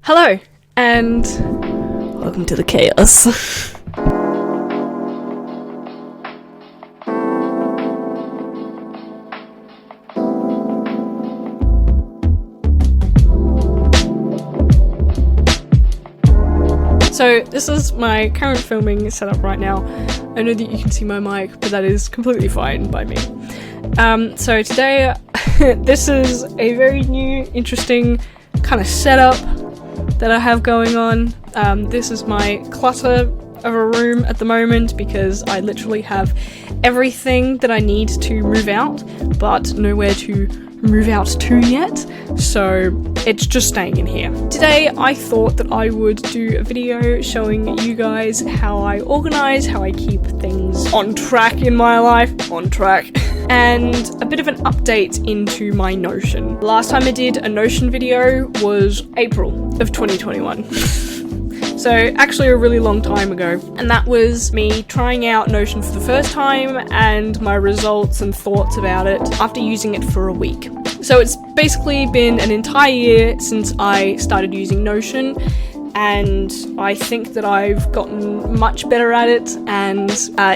Hello, and welcome to the chaos. So this is my current filming setup right now. I know that you can see my mic, but that is completely fine by me. So today, this is a very new, interesting kind of setup that I have going on. This is my clutter of a room at the moment because I literally have everything that I need to move out, but nowhere to move out to yet, so it's just staying in here. Today I thought that I would do a video showing you guys how I organize, how I keep things on track in my life, and a bit of an update into my Notion. Last time I did a Notion video was April of 2021. So actually a really long time ago, and that was me trying out Notion for the first time and my results and thoughts about it after using it for a week. So it's basically been an entire year since I started using Notion, and I think that I've gotten much better at it and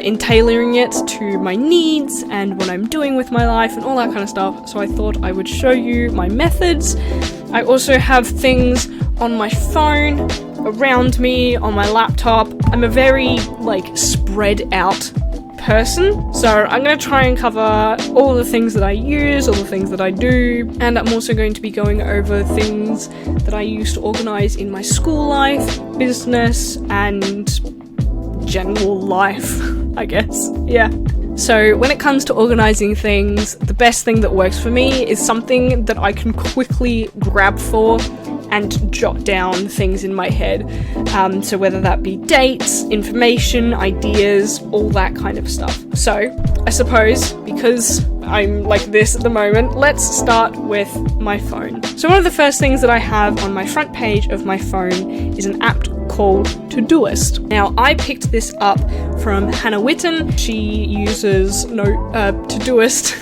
in tailoring it to my needs and what I'm doing with my life and all that kind of stuff. So I thought I would show you my methods. I also have things on my phone, around me, on my laptop. I'm a very spread out person, so I'm going to try and cover all the things that I use, all the things that I do, and I'm also going to be going over things that I use to organize in my school life, business, and general life, I guess. Yeah. So when it comes to organizing things, the best thing that works for me is something that I can quickly grab for and jot down things in my head. So whether that be dates, information, ideas, all that kind of stuff. So I suppose because I'm like this at the moment, let's start with my phone. So one of the first things that I have on my front page of my phone is an app called To-doist. Now I picked this up from Hannah Witten. She uses To-doist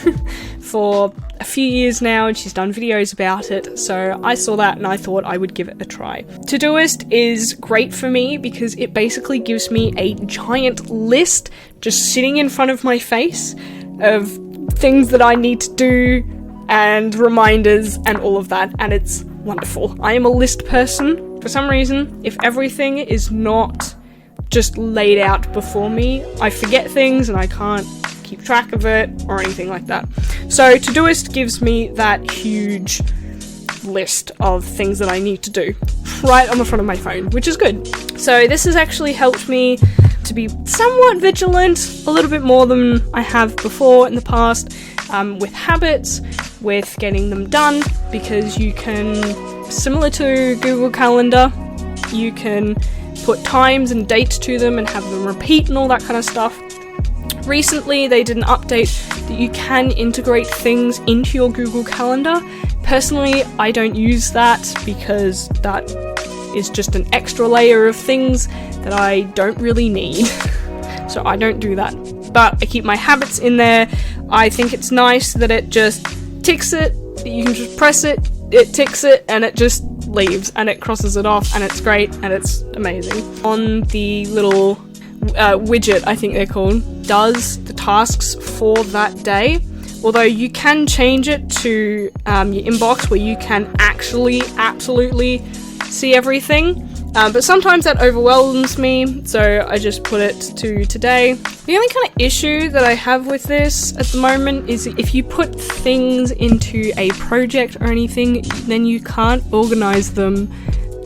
for a few years now, and she's done videos about it, so I saw that and I thought I would give it a try. To-doist is great for me because it basically gives me a giant list just sitting in front of my face of things that I need to do and reminders and all of that, and it's wonderful. I am a list person. For some reason, if everything is not just laid out before me, I forget things and I can't keep track of it or anything like that. So Todoist gives me that huge list of things that I need to do right on the front of my phone, which is good. So this has actually helped me to be somewhat vigilant, a little bit more than I have before in the past, with habits, with getting them done, because you can, similar to Google Calendar, you can put times and dates to them and have them repeat and all that kind of stuff. Recently, they did an update that you can integrate things into your Google Calendar. Personally, I don't use that because that is just an extra layer of things that I don't really need. So I don't do that. But I keep my habits in there. I think it's nice that it just ticks it, that you can just press it, it ticks it, and it just leaves, and it crosses it off, and it's great, and it's amazing. On the little widget, I think they're called, does the tasks for that day, although you can change it to your inbox where you can actually absolutely see everything, but sometimes that overwhelms me, so I just put it to today. The only kind of issue that I have with this at the moment is if you put things into a project or anything, then you can't organize them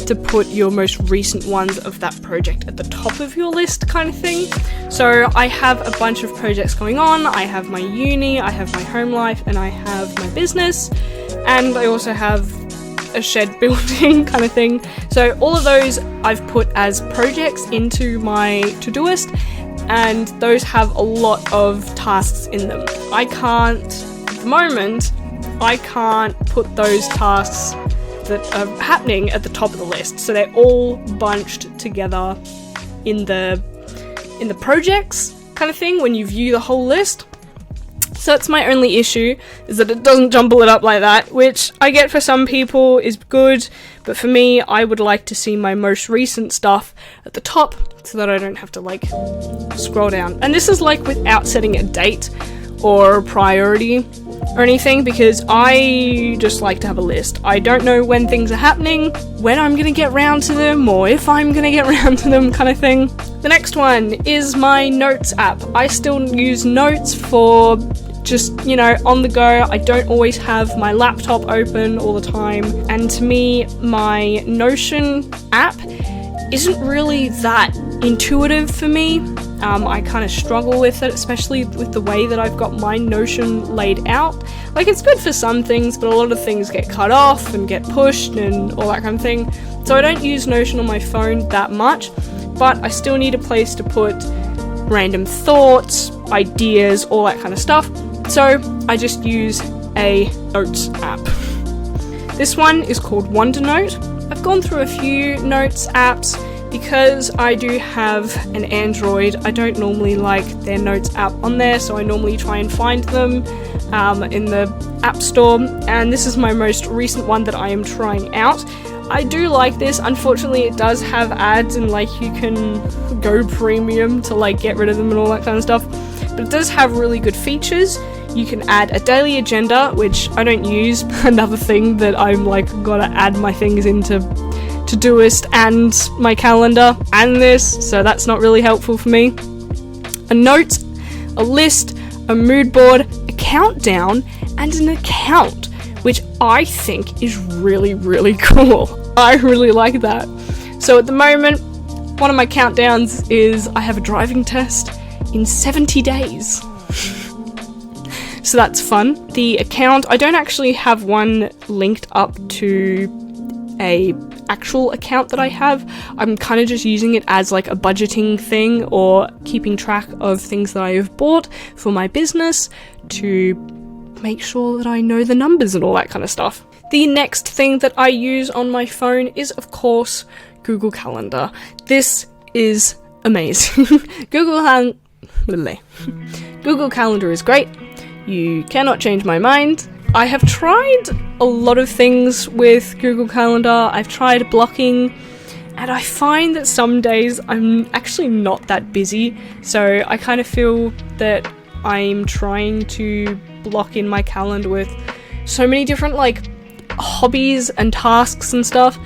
to put your most recent ones of that project at the top of your list, kind of thing. So I have a bunch of projects going on. I have my uni, I have my home life, and I have my business, and I also have a shed building kind of thing. So all of those I've put as projects into my Todoist, and those have a lot of tasks in them. I can't, at the moment, I can't put those tasks that are happening at the top of the list, so they're all bunched together in the projects kind of thing when you view the whole list. So So that's my only issue, is that it doesn't jumble it up like that, which I get for some people is good, but for me, I would like to see my most recent stuff at the top so that I don't have to like scroll down. And this is like without setting a date or priority or anything, because I just like to have a list. I don't know when things are happening, when I'm gonna get round to them, or if I'm gonna get round to them, kind of thing. The next one is my Notes app. I still use Notes for just, you know, on the go. I don't always have my laptop open all the time, and to me, my Notion app isn't really that intuitive for me. I kind of struggle with it, especially with the way that I've got my Notion laid out. Like, it's good for some things, but a lot of things get cut off and get pushed and all that kind of thing. So I don't use Notion on my phone that much, but I still need a place to put random thoughts, ideas, all that kind of stuff. So I just use a Notes app. This one is called Wondr Note. I've gone through a few Notes apps. Because I do have an Android, I don't normally like their Notes app on there, so I normally try and find them in the App Store, and this is my most recent one that I am trying out. I do like this. Unfortunately, it does have ads, and like you can go premium to like get rid of them and all that kind of stuff, but it does have really good features. You can add a daily agenda, which I don't use. Another thing that I'm like gotta add my things into To-doist and my calendar and this, so that's not really helpful for me. A note, a list, a mood board, a countdown, and an account, which I think is really, really cool. I really like that. So at the moment, one of my countdowns is I have a driving test in 70 days. So that's fun. The account, I don't actually have one linked up to a actual account that I have. I'm kind of just using it as like a budgeting thing or keeping track of things that I have bought for my business to make sure that I know the numbers and all that kind of stuff. The next thing that I use on my phone is, of course, Google Calendar. This is amazing. Google Calendar is great. You cannot change my mind. I have tried a lot of things with Google Calendar. I've tried blocking, and I find that some days I'm actually not that busy, so I kind of feel that I'm trying to block in my calendar with so many different like hobbies and tasks and stuff,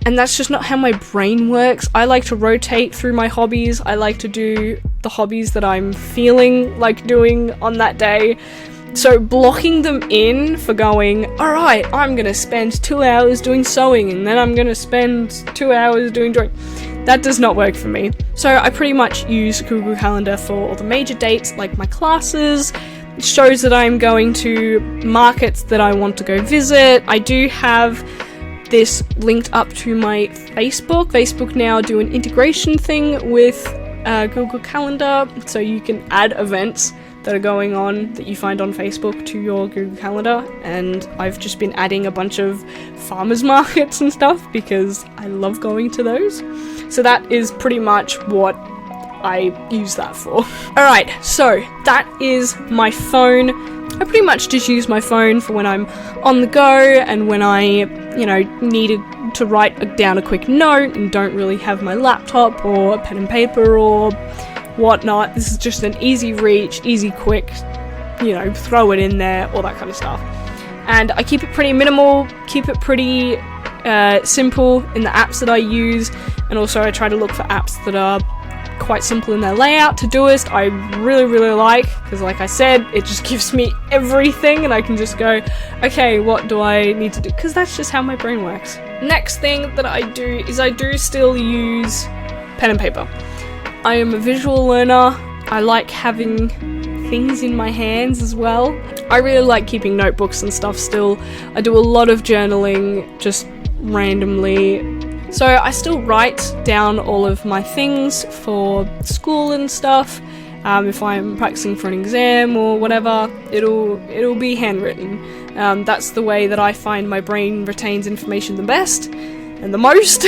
and that's just not how my brain works. I like to rotate through my hobbies. I like to do the hobbies that I'm feeling like doing on that day. So blocking them in for going, alright, I'm gonna spend 2 hours doing sewing and then I'm gonna spend 2 hours doing drawing, that does not work for me. So I pretty much use Google Calendar for all the major dates, like my classes, shows that I'm going to, markets that I want to go visit. I do have this linked up to my Facebook. Facebook now do an integration thing with Google Calendar, so you can add events that are going on that you find on Facebook to your Google Calendar, and I've just been adding a bunch of farmers markets and stuff because I love going to those. So that is pretty much what I use that for. Alright, so that is my phone. I pretty much just use my phone for when I'm on the go and when I, you know, need to write down a quick note and don't really have my laptop or pen and paper or whatnot. This is just an easy reach, easy quick, you know, throw it in there, all that kind of stuff. And I keep it pretty minimal, keep it pretty simple in the apps that I use, and also I try to look for apps that are quite simple in their layout. To-doist I really, really like, because like I said, it just gives me everything and I can just go, okay, what do I need to do? Because that's just how my brain works. Next thing that I do is I do still use pen and paper. I am a visual learner. I like having things in my hands as well. I really like keeping notebooks and stuff still. I do a lot of journaling just randomly. So I still write down all of my things for school and stuff. If I'm practicing for an exam or whatever, it'll be handwritten. That's the way that I find my brain retains information the best and the most.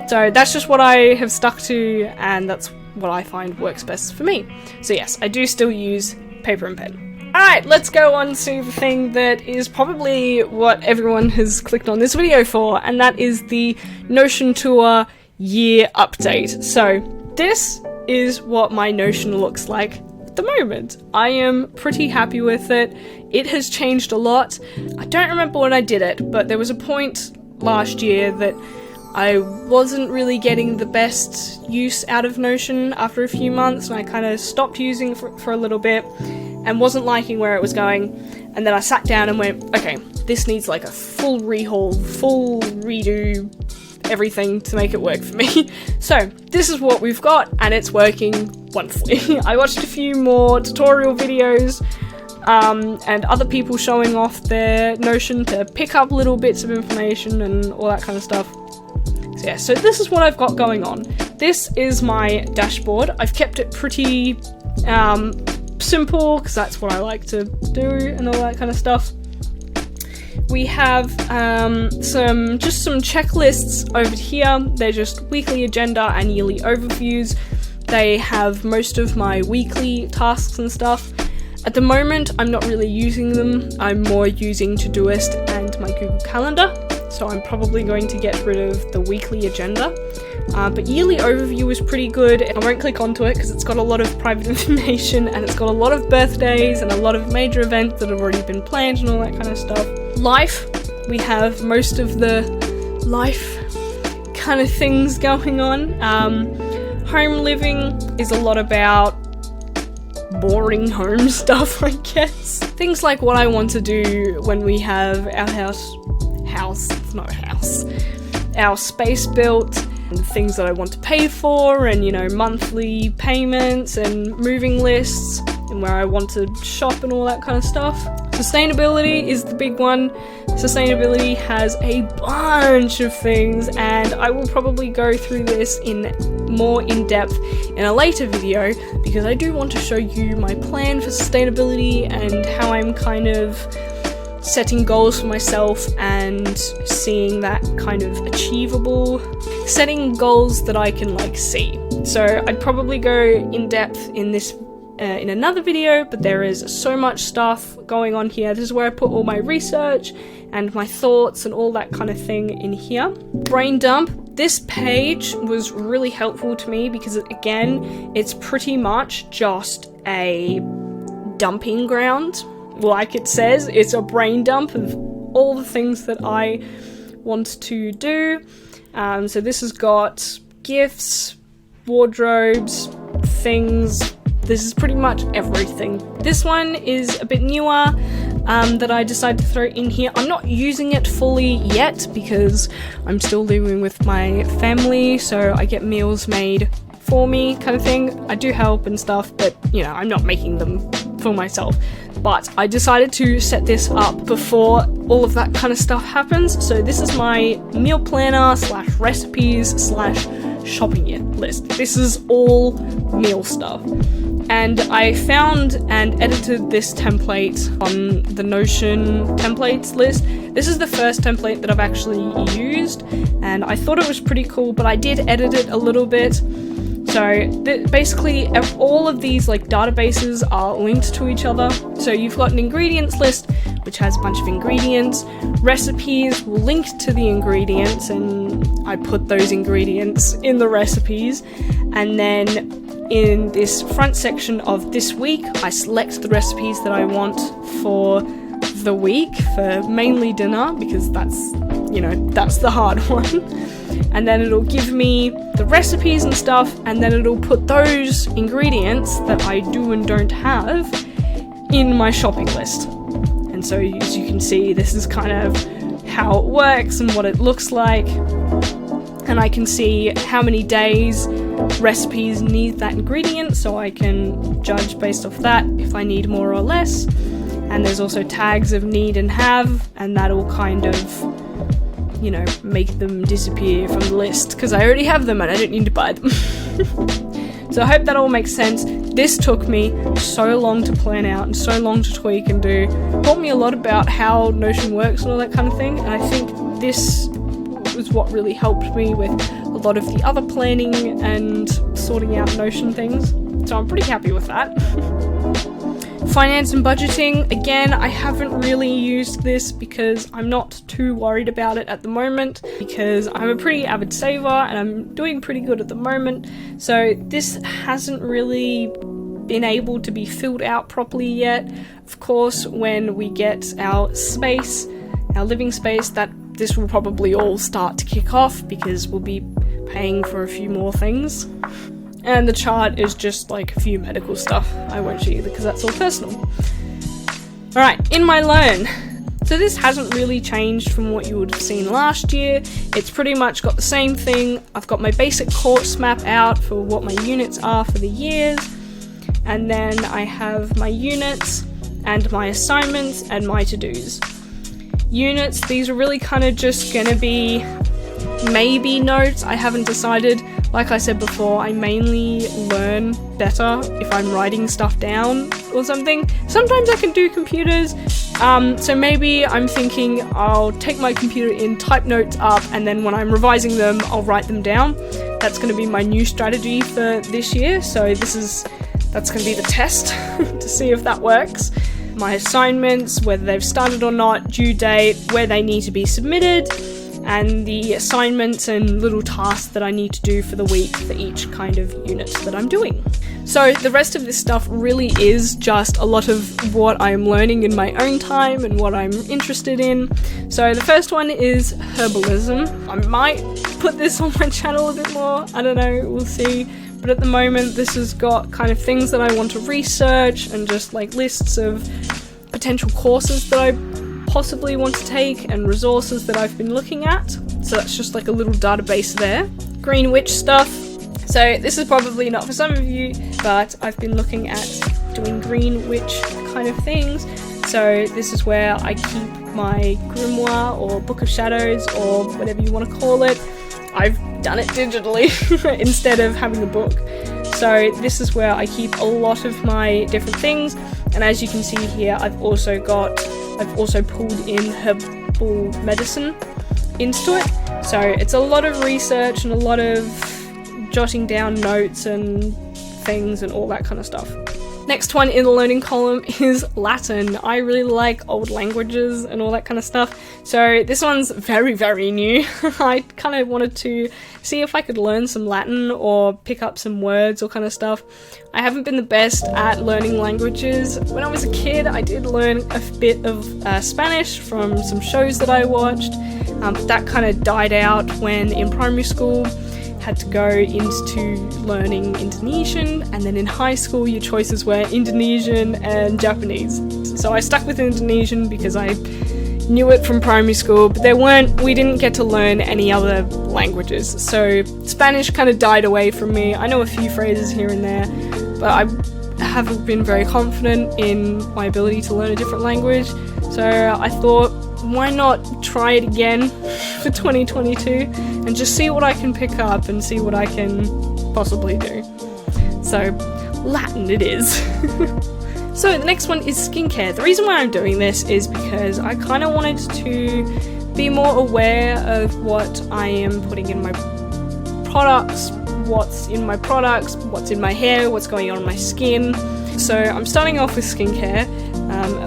So that's just what I have stuck to, and that's what I find works best for me. So yes, I do still use paper and pen. Alright, let's go on to the thing that is probably what everyone has clicked on this video for, and that is the Notion Tour year update. So this is what my Notion looks like at the moment. I am pretty happy with it. It has changed a lot. I don't remember when I did it, but there was a point last year that I wasn't really getting the best use out of Notion after a few months, and I kind of stopped using it for a little bit and wasn't liking where it was going. And then I sat down and went, okay, this needs like a full rehaul, full redo, everything to make it work for me. So this is what we've got, and it's working wonderfully. I watched a few more tutorial videos and other people showing off their Notion to pick up little bits of information and all that kind of stuff. So yeah, so this is what I've got going on. This is my dashboard. I've kept it pretty simple because that's what I like to do and all that kind of stuff. We have some checklists over here. They're just weekly agenda and yearly overviews. They have most of my weekly tasks and stuff. At the moment, I'm not really using them. I'm more using To-doist and my Google Calendar. So I'm probably going to get rid of the weekly agenda. But yearly overview is pretty good. I won't click onto it because it's got a lot of private information and it's got a lot of birthdays and a lot of major events that have already been planned and all that kind of stuff. Life, we have most of the life kind of things going on. Home living is a lot about boring home stuff, I guess. Things like what I want to do when we have our our space built, and things that I want to pay for, and monthly payments and moving lists, and where I want to shop and all that kind of stuff. Sustainability is the big one. Sustainability has a bunch of things, and I will probably go through this more in depth in a later video, because I do want to show you my plan for sustainability and how I'm kind of setting goals for myself and seeing that kind of achievable, setting goals that I can see. So I'd probably go in depth in this in another video, but there is so much stuff going on here. This is where I put all my research and my thoughts and all that kind of thing in here. Brain dump. This page was really helpful to me because again, it's pretty much just a dumping ground. Like it says, it's a brain dump of all the things that I want to do. So this has got gifts, wardrobes, things. This is pretty much everything. This one is a bit newer that I decided to throw in here. I'm not using it fully yet because I'm still living with my family, so I get meals made for me kind of thing. I do help and stuff, but I'm not making them for myself. But I decided to set this up before all of that kind of stuff happens. So this is my meal planner / recipes / shopping list. This is all meal stuff. And I found and edited this template on the Notion templates list. This is the first template that I've actually used, and I thought it was pretty cool, but I did edit it a little bit. So basically all of these databases are linked to each other. So you've got an ingredients list, which has a bunch of ingredients. Recipes will link to the ingredients, and I put those ingredients in the recipes. And then in this front section of this week, I select the recipes that I want for the week, for mainly dinner, because that's the hard one. And then it'll give me the recipes and stuff, and then it'll put those ingredients that I do and don't have in my shopping list. And so as you can see, this is kind of how it works and what it looks like. And I can see how many days recipes need that ingredient, so I can judge based off that if I need more or less. And there's also tags of need and have, and that'll kind of make them disappear from the list because I already have them and I don't need to buy them. So I hope that all makes sense. This took me so long to plan out and so long to tweak and do. It taught me a lot about how Notion works and all that kind of thing, and I think this was what really helped me with a lot of the other planning and sorting out Notion things. So I'm pretty happy with that. Finance and budgeting, again, I haven't really used this because I'm not too worried about it at the moment, because I'm a pretty avid saver and I'm doing pretty good at the moment, so this hasn't really been able to be filled out properly yet. Of course, when we get our space, our living space, that this will probably all start to kick off because we'll be paying for a few more things. And the chart is just like a few medical stuff. I won't show you because that's all personal. Alright, in my learn. So this hasn't really changed from what you would have seen last year. It's pretty much got the same thing. I've got my basic course map out for what my units are for the years. And then I have my units and my assignments and my to-dos. Units, these are really kind of just gonna be maybe notes. I haven't decided. Like I said before, I mainly learn better if I'm writing stuff down or something. Sometimes I can do computers, so maybe I'm thinking I'll take my computer in, type notes up, and then when I'm revising them, I'll write them down. That's going to be my new strategy for this year, so that's going to be the test to see if that works. My assignments, whether they've started or not, due date, where they need to be submitted, and the assignments and little tasks that I need to do for the week for each kind of unit that I'm doing. So the rest of this stuff really is just a lot of what I'm learning in my own time and what I'm interested in. So the first one is herbalism. I might put this on my channel a bit more, I don't know, we'll see. But at the moment this has got kind of things that I want to research and just like lists of potential courses that I possibly want to take and resources that I've been looking at. So that's just like a little database there. Green Witch stuff. So this is probably not for some of you, but I've been looking at doing Green Witch kind of things. So this is where I keep my grimoire or Book of Shadows or whatever you want to call it. I've done it digitally instead of having a book. So this is where I keep a lot of my different things. And as you can see here, I've also pulled in herbal medicine into it. So it's a lot of research and a lot of jotting down notes and things and all that kind of stuff. Next one in the learning column is Latin. I really like old languages and all that kind of stuff. So this one's very, very new. I kind of wanted to see if I could learn some Latin or pick up some words or kind of stuff. I haven't been the best at learning languages. When I was a kid, I did learn a bit of Spanish from some shows that I watched, but that kind of died out when in primary school had to go into learning Indonesian, and then in high school your choices were Indonesian and Japanese. So I stuck with Indonesian because I knew it from primary school, but we didn't get to learn any other languages. So Spanish kind of died away from me. I know a few phrases here and there, but I haven't been very confident in my ability to learn a different language. So I thought, why not try it again for 2022 and just see what I can pick up and see what I can possibly do. So Latin it is. So the next one is skincare. The reason why I'm doing this is because I kind of wanted to be more aware of what I am putting in my products, what's in my hair, what's going on in my skin. So I'm starting off with skincare.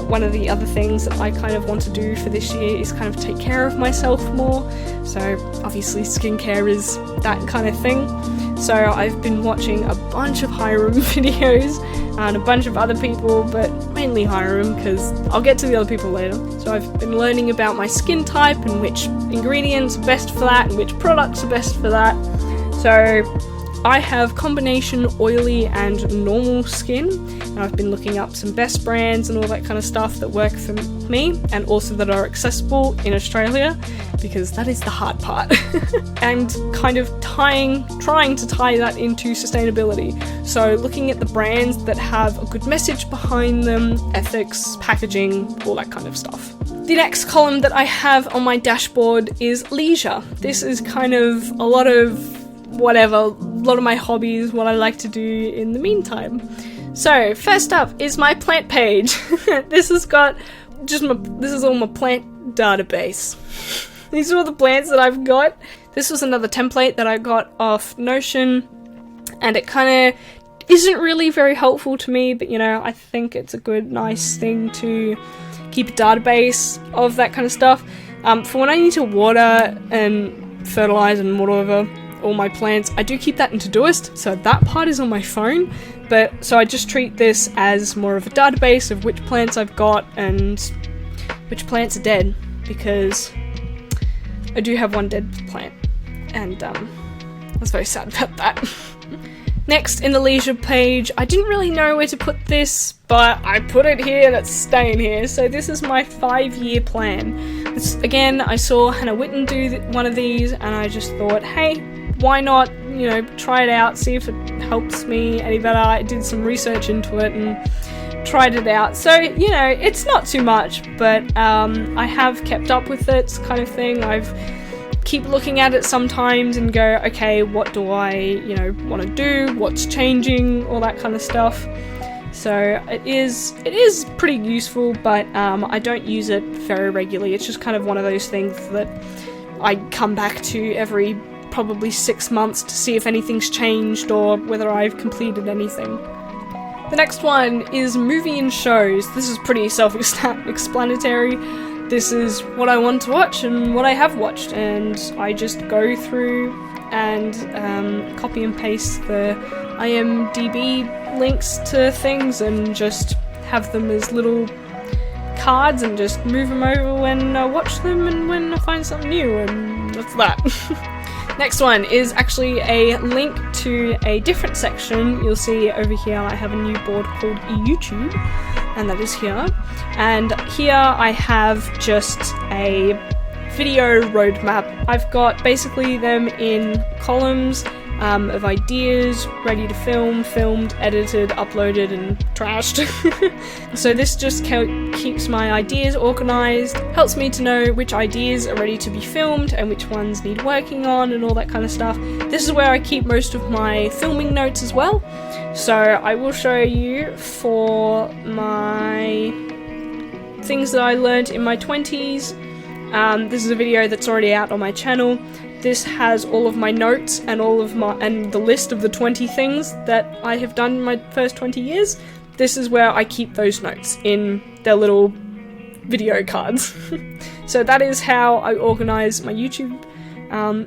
One of the other things that I kind of want to do for this year is kind of take care of myself more. So obviously skincare is that kind of thing. So I've been watching a bunch of Hiram videos and a bunch of other people, but mainly Hiram because I'll get to the other people later. So I've been learning about my skin type and which ingredients are best for that and which products are best for that. So I have combination oily and normal skin, and I've been looking up some best brands and all that kind of stuff that work for me and also that are accessible in Australia, because that is the hard part. And kind of trying to tie that into sustainability. So looking at the brands that have a good message behind them, ethics, packaging, all that kind of stuff. The next column that I have on my dashboard is leisure. This is kind of a lot of my hobbies, what I like to do in the meantime. So first up is my plant page. This is all my plant database. These are all the plants that I've got. This was another template that I got off Notion, and it kind of isn't really very helpful to me, but you know, I think it's a good, nice thing to keep a database of that kind of stuff. For when I need to water and fertilize and whatever all my plants, I do keep that in To-doist, so that part is on my phone. But so I just treat this as more of a database of which plants I've got and which plants are dead, because I do have one dead plant, and I was very sad about that. Next, in the leisure page, I didn't really know where to put this, but I put it here and it's staying here. So this is my 5-year plan. Again, I saw Hannah Witten do one of these, and I just thought, hey, why not, you know, try it out, see if it helps me any better. I did some research into it and tried it out. So, you know, it's not too much, but I have kept up with it, kind of thing. I've keep looking at it sometimes and go, okay, what do I, you know, want to do? What's changing? All that kind of stuff. So it is pretty useful, but I don't use it very regularly. It's just kind of one of those things that I come back to every probably 6 months to see if anything's changed or whether I've completed anything. The next one is movie and shows. This is pretty self-explanatory. This is what I want to watch and what I have watched, and I just go through and copy and paste the IMDb links to things and just have them as little cards and just move them over when I watch them and when I find something new, and that's that. Next one is actually a link to a different section. You'll see over here I have a new board called YouTube, and that is here. And here I have just a video roadmap. I've got basically them in columns of ideas, ready to film, filmed, edited, uploaded, and trashed. So this just keeps my ideas organised, helps me to know which ideas are ready to be filmed and which ones need working on and all that kind of stuff. This is where I keep most of my filming notes as well. So I will show you for my things that I learned in my 20s. This is a video that's already out on my channel. This has all of my notes and the list of the 20 things that I have done in my first 20 years. This is where I keep those notes in their little video cards. So that is how I organize my YouTube.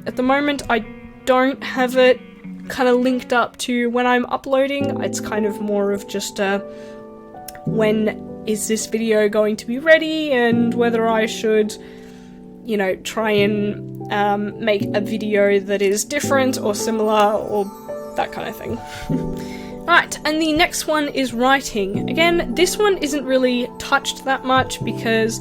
At the moment, I don't have it kind of linked up to when I'm uploading. It's kind of more of just when is this video going to be ready, and whether I should, you know, try and make a video that is different or similar or that kind of thing. Right, and the next one is writing. Again, this one isn't really touched that much because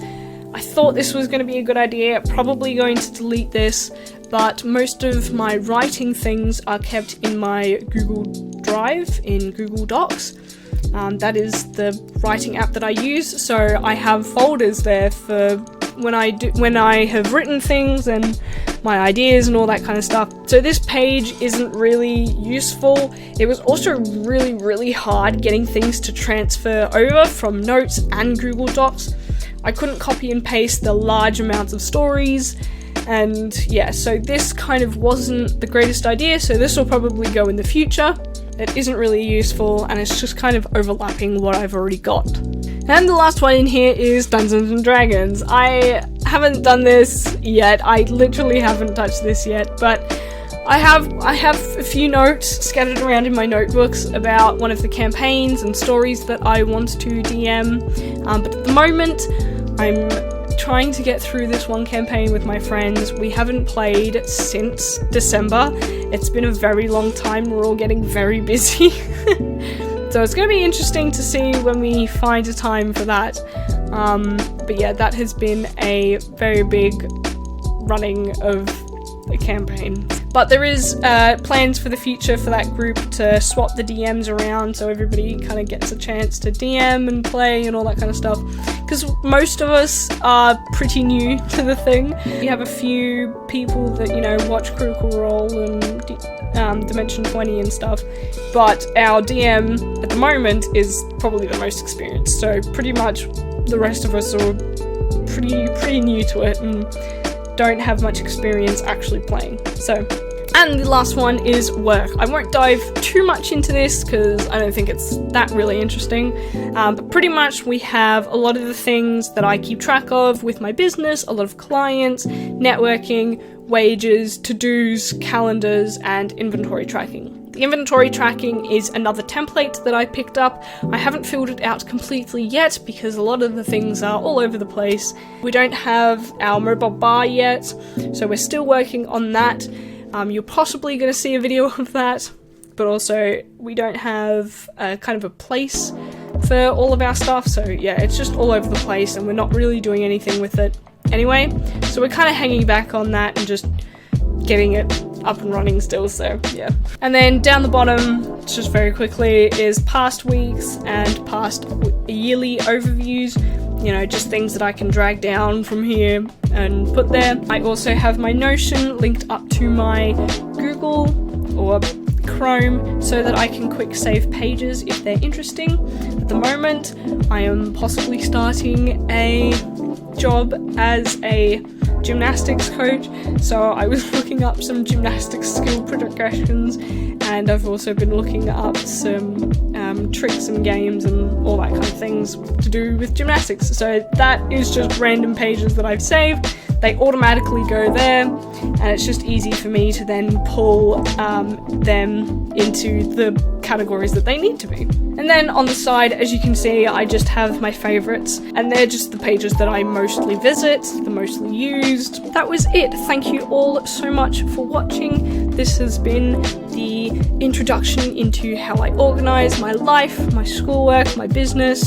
I thought this was going to be a good idea. Probably going to delete this, but most of my writing things are kept in my Google Drive in Google Docs. That is the writing app that I use, so I have folders there for when I have written things and my ideas and all that kind of stuff. So this page isn't really useful. It was also really, really hard getting things to transfer over from Notes and Google Docs. I couldn't copy and paste the large amounts of stories, and yeah, so this kind of wasn't the greatest idea, so this will probably go in the future. It isn't really useful, and it's just kind of overlapping what I've already got. And the last one in here is Dungeons and Dragons. I haven't done this yet. I literally haven't touched this yet, but I have a few notes scattered around in my notebooks about one of the campaigns and stories that I want to DM. But at the moment, I'm trying to get through this one campaign with my friends. We haven't played since December. It's been a very long time. We're all getting very busy. So it's going to be interesting to see when we find a time for that. But yeah, that has been a very big running of a campaign. But there is plans for the future for that group to swap the DMs around so everybody kind of gets a chance to DM and play and all that kind of stuff. Because most of us are pretty new to the thing. We have a few people that, you know, watch Critical Role and Dimension 20 and stuff. But our DM at the moment is probably the most experienced. So pretty much the rest of us are pretty new to it and don't have much experience actually playing. So And the last one is work. I won't dive too much into this because I don't think it's that really interesting, but pretty much we have a lot of the things that I keep track of with my business, a lot of clients, networking, wages, to-dos, calendars, and inventory tracking. The inventory tracking is another template that I picked up. I haven't filled it out completely yet because a lot of the things are all over the place. We don't have our mobile bar yet, so we're still working on that. You're possibly going to see a video of that, but also we don't have kind of a place for all of our stuff, so yeah, it's just all over the place and we're not really doing anything with it anyway. So we're kind of hanging back on that and just getting it up and running still, so yeah. And then down the bottom, just very quickly, is past weeks and past yearly overviews. You know, just things that I can drag down from here and put there. I also have my Notion linked up to my Google or Chrome so that I can quick save pages if they're interesting. At the moment, I am possibly starting a job as a gymnastics coach, so I was looking up some gymnastics skill progressions, and I've also been looking up some tricks and games and all that kind of things to do with gymnastics. So that is just random pages that I've saved. They automatically go there, and it's just easy for me to then pull them into the categories that they need to be. And then on the side, as you can see, I just have my favorites, and they're just the pages that I mostly visit, the mostly used. That was it. Thank you all so much for watching. This has been the introduction into how I organize my life, my schoolwork, my business,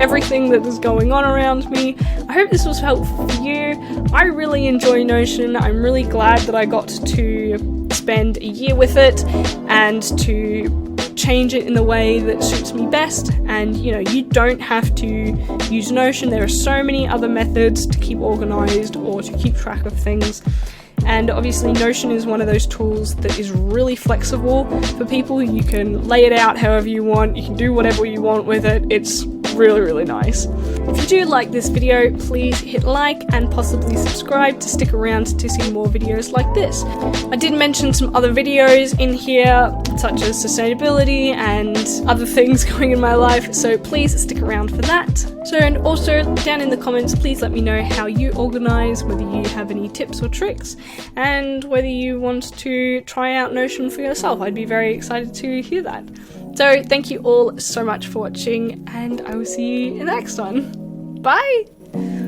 everything that is going on around me. I hope this was helpful for you. I really enjoy Notion. I'm really glad that I got to spend a year with it and to change it in the way that suits me best. And you know, you don't have to use Notion. There are so many other methods to keep organized or to keep track of things. And obviously Notion is one of those tools that is really flexible for people. You can lay it out however you want, you can do whatever you want with it. It's really, really nice. If you do like this video, please hit like and possibly subscribe to stick around to see more videos like this. I did mention some other videos in here, such as sustainability and other things going in my life, so please stick around for that. So, and also down in the comments, please let me know how you organize, whether you have any tips or tricks, and whether you want to try out Notion for yourself. I'd be very excited to hear that. So thank you all so much for watching, and I will see you in the next one. Bye!